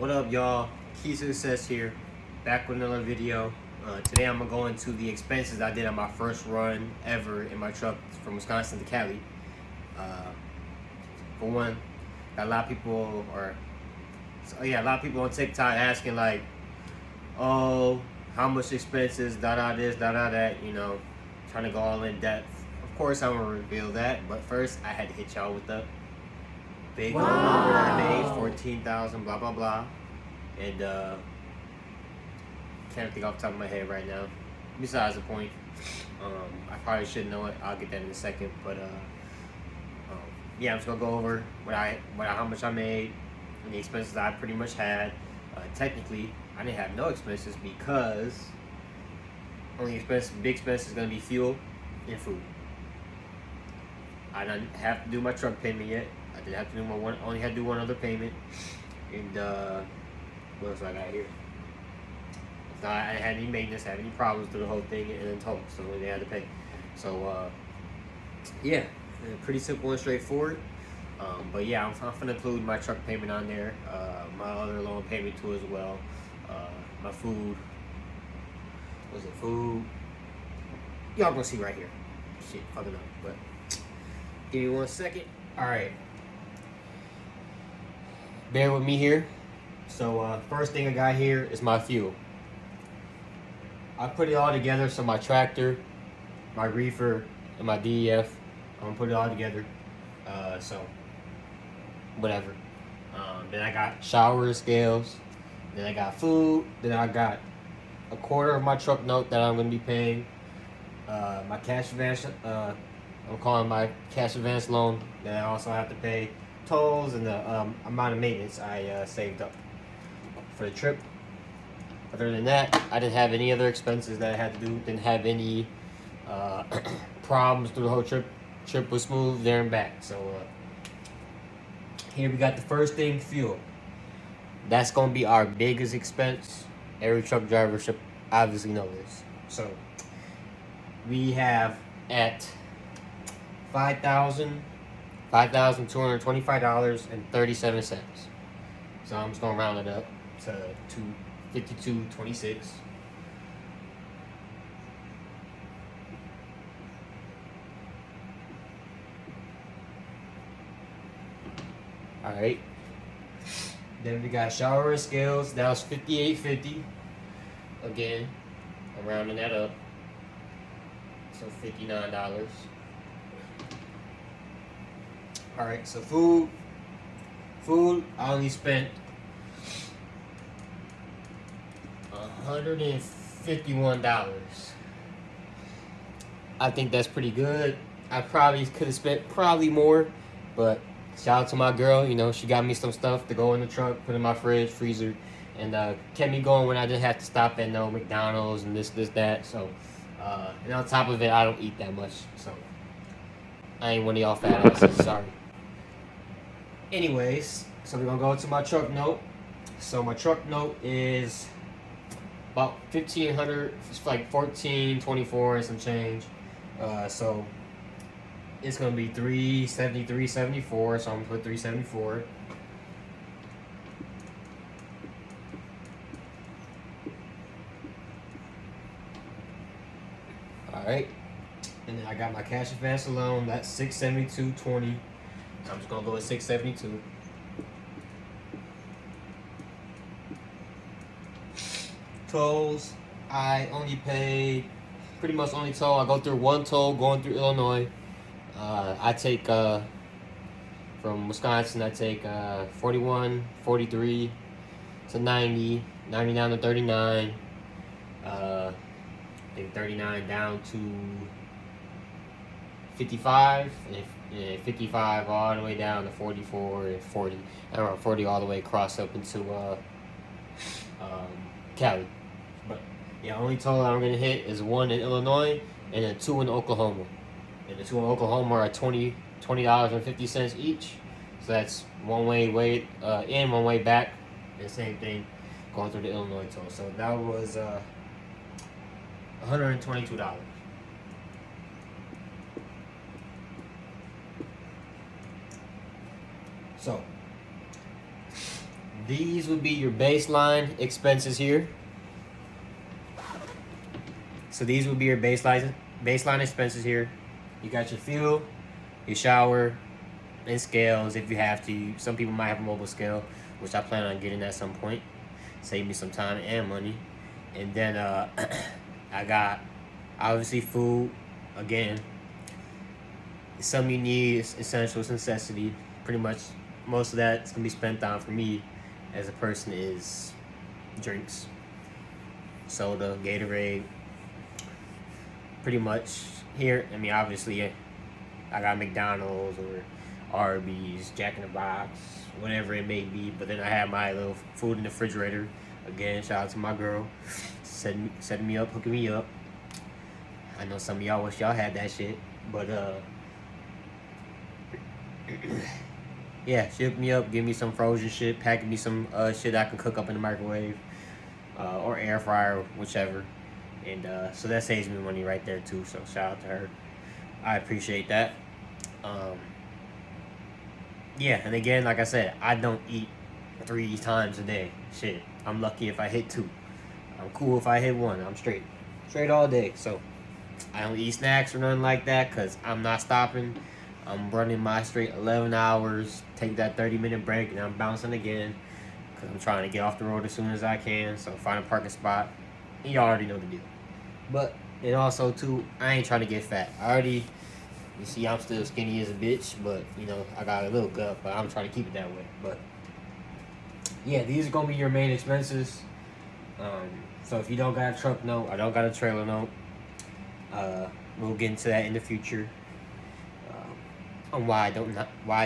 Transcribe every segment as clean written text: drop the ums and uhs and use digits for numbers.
What up, y'all? Key Success here, back with another video. Today I'm gonna go into the expenses I did on my first run ever in my truck from Wisconsin to Cali. For one, got a lot of people on TikTok asking like, "Oh, how much expenses? Da this, da that." You know, trying to go all in depth. Of course, I'm gonna reveal that, but first I had to hit y'all with the big old number that I made, 14,000, blah blah blah, and can't think off the top of my head right now. Besides the point, I probably should know it. I'll get that in a second, but yeah, I'm just gonna go over how much I made and the expenses I pretty much had. Technically, I didn't have no expenses because big expense is gonna be fuel and food. I didn't have to do my truck payment yet. I didn't have to do only had to do one other payment. And what else I got here? So I didn't have any maintenance, have any problems through the whole thing, and then total, so they had to pay. So yeah, pretty simple and straightforward. But yeah, I'm gonna include my truck payment on there, my other loan payment too as well, my food. Was it food? Y'all gonna see right here. Shit, fucking up. But give me 1 second. All right. Bear with me here. So first thing I got here is my fuel. I put it all together. So my tractor, my reefer, and my DEF. I'm gonna put it all together. So whatever. Then I got shower scales. Then I got food. Then I got a quarter of my truck note that I'm gonna be paying. My cash advance. I'm calling my cash advance loan. Then I also have to pay tolls and the amount of maintenance I saved up for the trip. Other than that, I didn't have any other expenses that I had to do. Didn't have any problems through the whole trip. Trip was smooth there and back. So here we got the first thing, fuel. That's gonna be our biggest expense. Every truck driver should obviously know this. So we have at $5,225.37. So I'm just gonna round it up to $52.26. All right. Then we got shower and scales. That was $58.50. Again, I'm rounding that up. So $59. All right. So food. I only spent $151. I think that's pretty good. I probably could have spent more, but shout out to my girl. You know, she got me some stuff to go in the truck, put in my fridge, freezer, and kept me going when I didn't have to stop at no McDonald's and this, that. So, and on top of it, I don't eat that much, so I ain't one of y'all fat asses. Sorry. Anyways, so we're gonna go to my truck note. So my truck note is about $1,500. It's like $1,424 and some change. So it's gonna be $373.74. So I'm gonna put $374. All right, and then I got my cash advance loan. That's $672.20. So I'm just gonna go with $672. Tolls, I only paid pretty much only toll. I go through one toll going through Illinois. I take from Wisconsin. I take 41, 43 to 90, 90 down to 39. I think 39 down to 55, and 55 all the way down to 44 and 40. I don't know, 40 all the way across up into Cali. But yeah, only toll I'm gonna hit is one in Illinois and then two in Oklahoma. And the two in Oklahoma are $20.50 each. So that's one way in, one way back, and the same thing going through the Illinois toll. So that was $122. So These would be your baseline expenses here. So these would be your baseline expenses here. You got your fuel, your shower, and scales if you have to. Some people might have a mobile scale, which I plan on getting at some point. Save me some time and money. And then I got obviously food. Again, it's something you need. It's essential, it's necessity. Pretty much most of that's gonna be spent on for me as a person is drinks, soda, Gatorade. Pretty much here. I mean, obviously, I got McDonald's or Arby's, Jack in the Box, whatever it may be. But then I have my little food in the refrigerator. Again, shout out to my girl, setting me up, hooking me up. I know some of y'all wish y'all had that shit, but yeah, she hooked me up, give me some frozen shit, packing me some shit I can cook up in the microwave or air fryer, whichever. And so that saves me money right there too. So shout out to her. I appreciate that. Yeah, and again, like I said, I don't eat 3 times a day. Shit, I'm lucky if I hit 2. I'm cool if I hit 1. I'm straight all day. So I don't eat snacks or nothing like that because I'm not stopping. I'm running my straight 11 hours, take that 30-minute break, and I'm bouncing again because I'm trying to get off the road as soon as I can. So find a parking spot. And y'all already know the deal. But, and also, too, I ain't trying to get fat. You see, I'm still skinny as a bitch, but, you know, I got a little gut, but I'm trying to keep it that way. But, yeah, these are going to be your main expenses. So if you don't got a truck note, I don't got a trailer note, we'll get into that in the future. On why I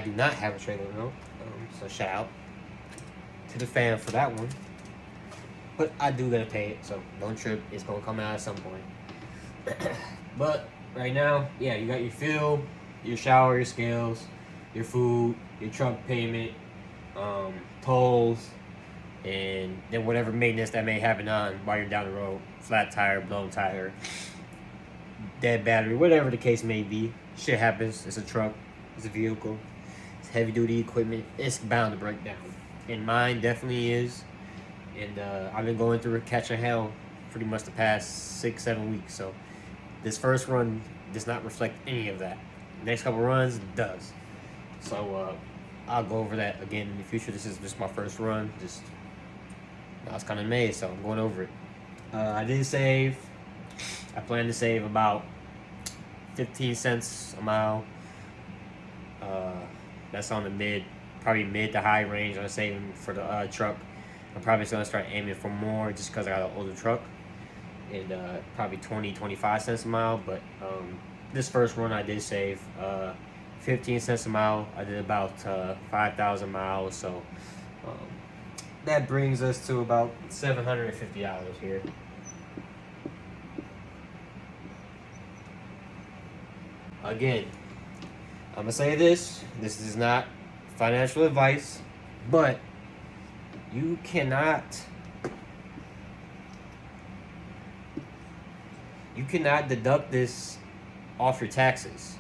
do not have a trailer note. So shout out to the fan for that one. But I do gotta pay it, so don't trip. It's gonna come out at some point. But right now, yeah, you got your fuel, your shower, your scales, your food, your truck payment, tolls, and then whatever maintenance that may happen on while you're down the road. Flat tire, blown tire, dead battery, whatever the case may be. Shit happens. It's a truck. It's a vehicle. It's heavy duty equipment. It's bound to break down. And mine definitely is. And I've been going through a catching hell pretty much the past 6-7 weeks. So this first run does not reflect any of that. The next couple runs does. So I'll go over that again in the future. This is just my first run. I was kind of amazed, so I'm going over it. I did save. I plan to save about 15 cents a mile. That's on the probably mid to high range. I'm saving for the truck. I'm probably going to start aiming for more just because I got an older truck. And probably 20-25 cents a mile. But this first run I did save 15 cents a mile. I did about 5,000 miles. So that brings us to about $750 here. Again, I'm going to say this. This is not financial advice. But you cannot deduct this off your taxes.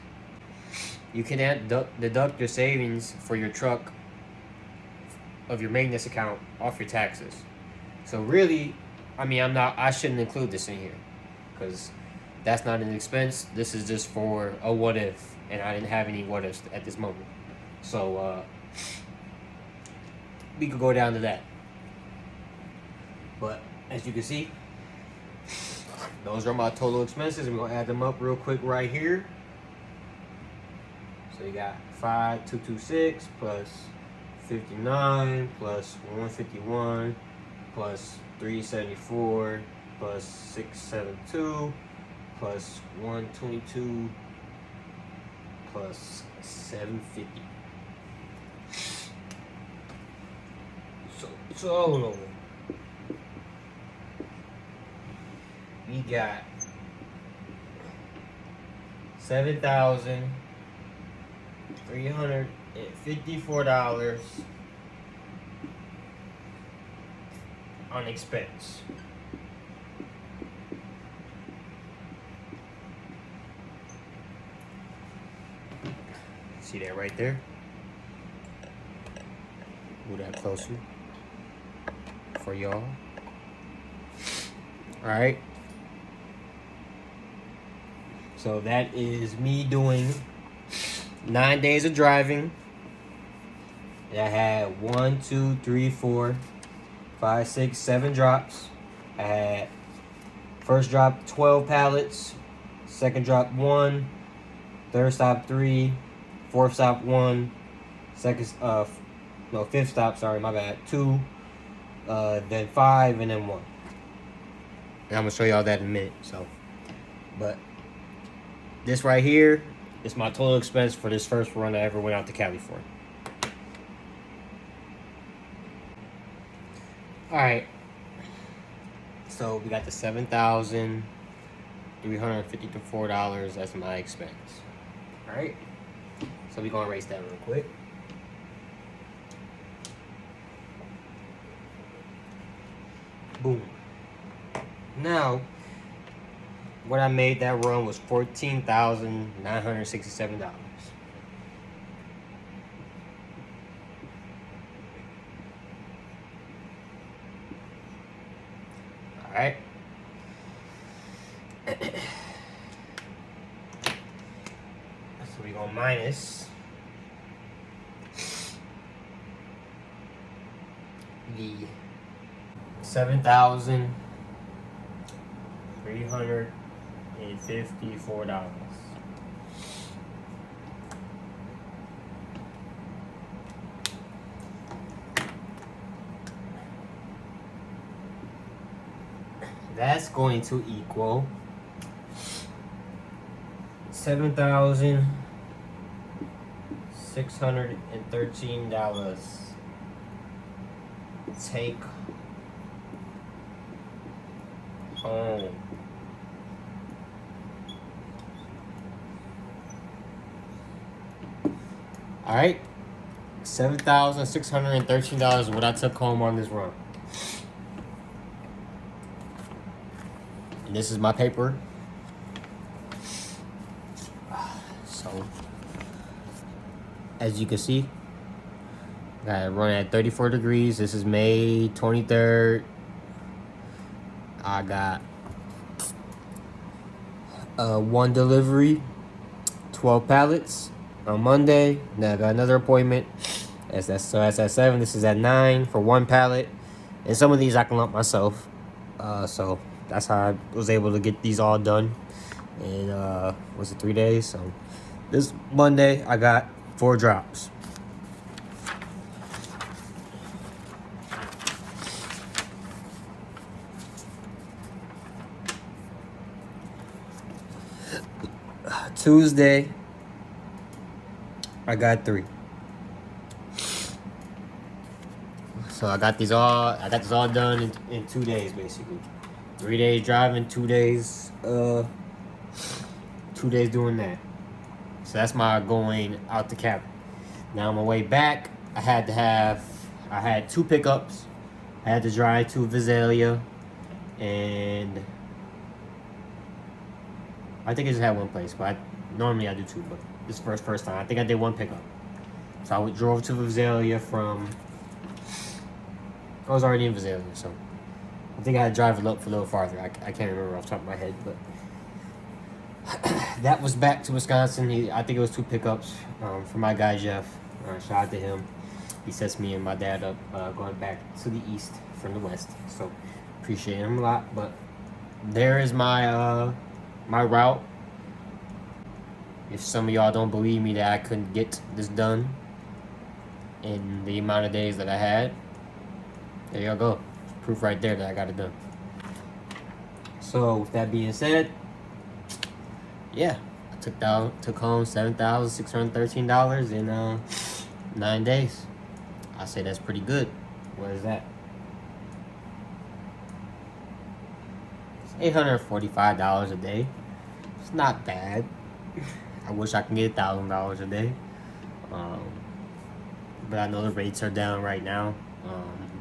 You cannot deduct your savings for your truck of your maintenance account off your taxes. So really, I shouldn't include this in here because that's not an expense. This is just for a what if, and I didn't have any what ifs at this moment. So we could go down to that. But as you can see, those are my total expenses. We're gonna add them up real quick right here. So you got 5,226 plus 59 plus 151 plus 374 plus 672 plus 122 plus 750. So we got $7,354 on expense. See that right there? Move that closer. for y'all. Alright. So that is me doing 9 days of driving. And I had 1, 2, 3, 4, 5, 6, 7 drops. I had first drop 12 pallets, second drop 1, third stop 3, fourth stop 1, fifth stop, sorry, my bad, 2, then 5, and then 1. And I'm gonna show y'all that in a minute. So, but this right here is my total expense for this first run I ever went out to Cali for. All right. So we got the $7,354. That's my expense. All right. So we're gonna erase that real quick. Boom. Now, what I made that run was $14,967. All right. So we go minus the $7,354. That's going to equal $7,613. Take home. All right, $7,613 is what I took home on this run. And this is my paper. So, as you can see, I run at 34 degrees. This is May 23rd. I got 1 delivery, 12 pallets on Monday. Then I got another appointment. That's at 7. This is at 9 for 1 pallet. And some of these I can lump myself. So that's how I was able to get these all done in was it 3 days? So this Monday I got 4 drops. Tuesday I got 3. So I got this all done in 2 days basically. 3 days driving, 2 days 2 days doing that. So that's my going out to Cali. Now on my way back, I had 2 pickups. I had to drive to Visalia, and I think I just had 1 place, but normally I do 2, but this is first time. I think I did 1 pickup. So I drove to Visalia from, I was already in Visalia, so I think I had to drive a little farther. I can't remember off the top of my head, but that was back to Wisconsin. I think it was 2 pickups for my guy Jeff. Shout out to him. He sets me and my dad up going back to the east from the west. So appreciate him a lot. But there is my my route. If some of y'all don't believe me that I couldn't get this done in the amount of days that I had, there y'all go. Proof right there that I got it done. So with that being said, yeah, I took home $7,613 in 9 days. I say that's pretty good. What is that? It's $845 a day. It's not bad. I wish I could get $1,000 a day. But I know the rates are down right now.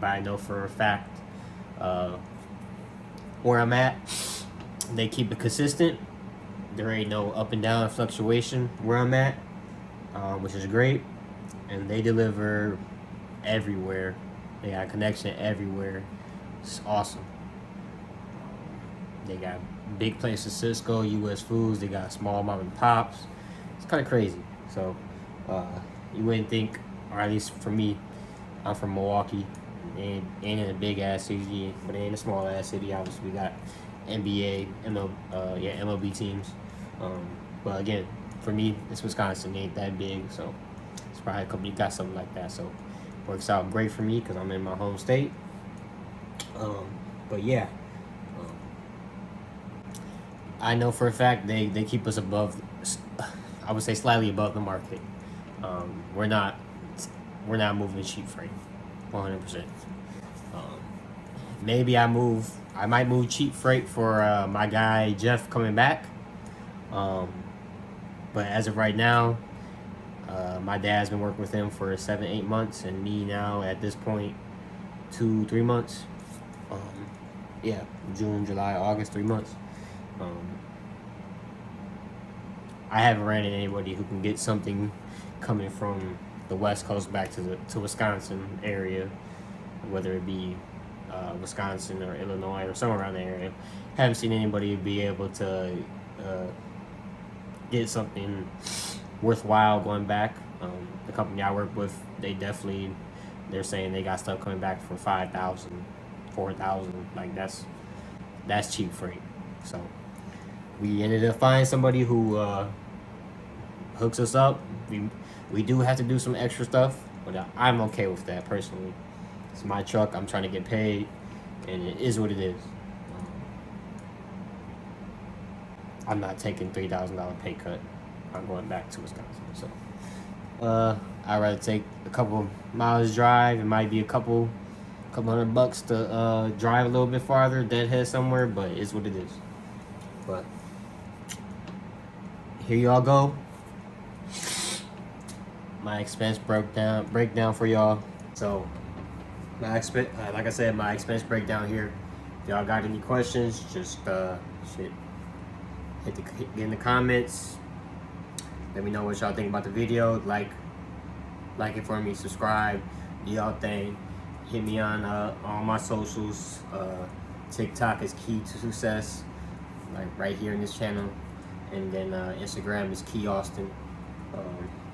But I know for a fact where I'm at, they keep it consistent. There ain't no up and down fluctuation where I'm at, which is great. And they deliver everywhere. They got a connection everywhere. It's awesome. They got big places, Cisco, US Foods. They got small mom and pops. It's kind of crazy. So you wouldn't think, or at least for me, I'm from Milwaukee. Ain't in a big ass city, but ain't a small ass city. Obviously, we got NBA, MLB teams. But again, for me, this Wisconsin ain't that big, so it's probably a company got something like that. So works out great for me because I'm in my home state. But yeah, I know for a fact they keep us above, I would say slightly above the market. We're not moving cheap freight, 100%. Maybe I might move cheap freight for my guy Jeff coming back. But as of right now, my dad's been working with him for 7-8 months, and me now at this point 2-3 months. June, July, August, 3 months. I haven't ran into anybody who can get something coming from the West Coast back to Wisconsin area, whether it be Wisconsin or Illinois or somewhere around the area. Haven't seen anybody be able to get something worthwhile going back. The company I work with, they're saying they got stuff coming back for 5,000, 4,000. Like that's cheap freight. So we ended up finding somebody who hooks us up. We do have to do some extra stuff, but I'm okay with that personally. It's my truck. I'm trying to get paid, and it is what it is. I'm not taking $3,000 pay cut. I'm going back to Wisconsin. So I'd rather take a couple miles drive. It might be a couple $100 to drive a little bit farther, deadhead somewhere, but it's what it is. But here y'all go. My expense breakdown for y'all. So like I said, my expense breakdown here. If y'all got any questions, just get in the comments. Let me know what y'all think about the video. Like it for me. Subscribe. Do y'all thing. Hit me on all my socials. TikTok is Key to Success, like right here in this channel, and then Instagram is keaaustin.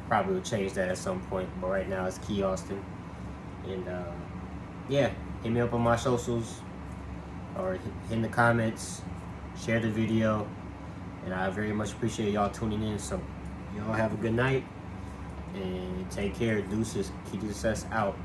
Probably will change that at some point, but right now it's keaaustin. And hit me up on my socials or hit in the comments. Share the video, and I very much appreciate y'all tuning in. So y'all have a good night and take care. Deuces. Key to Success out.